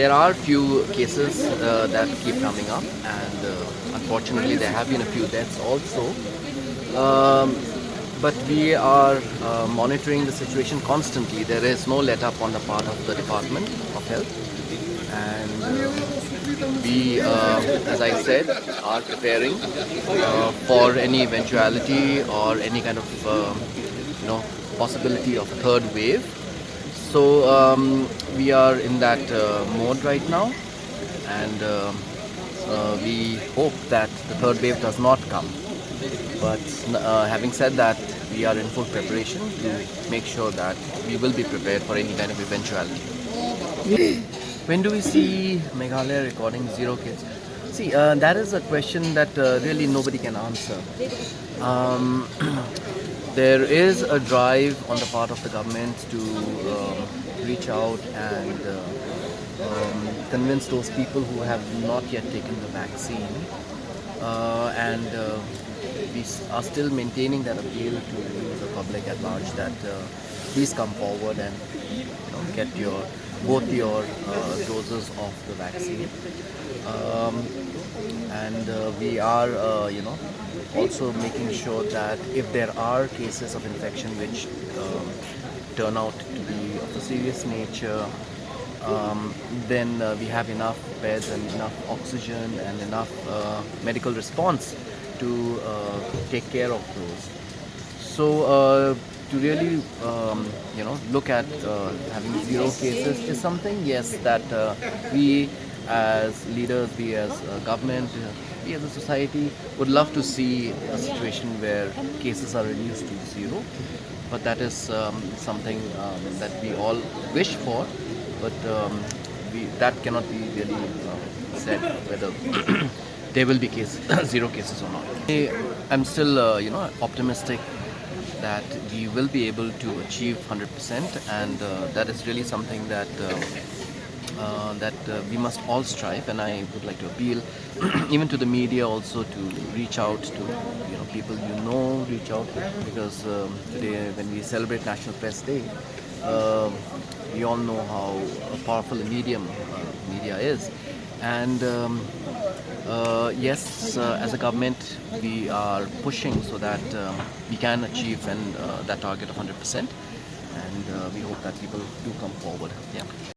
there are few cases that keep coming up, and unfortunately there have been a few deaths also. Um, but we are monitoring the situation constantly. There is no let up on the part of the Department of Health, and we, as I said, are preparing for any eventuality or any kind of possibility of third wave. So we are in that mode right now, and we hope that the third wave does not come. But having said that, we are in full preparation to make sure that we will be prepared for any kind of eventuality. When do we see Meghalaya recording zero kids? See, that is a question that really nobody can answer. Um, there is a drive on the part of the government to reach out and convince those people who have not yet taken the vaccine, and we are still maintaining that appeal to the public at large that please come forward and get your both your doses of the vaccine. Um, and we are also making sure that if there are cases of infection which turn out to be of a serious nature, then we have enough beds and enough oxygen and enough medical response to take care of those. So to really look at having zero cases is something, yes, that we as leaders, we as government, we as a society would love to see a situation where cases are reduced to zero. But that is something that we all wish for, but that cannot be really said whether there will be zero cases or not. I'm still optimistic that we will be able to achieve 100%, and that is really something that we must all strive. And I would like to appeal even to the media also to reach out to people reach out, because today when we celebrate National Press Day, we all know how powerful a medium media is. And yes, as a government, we are pushing so that we can achieve that target of 100%, and we hope that people do come forward. Yeah.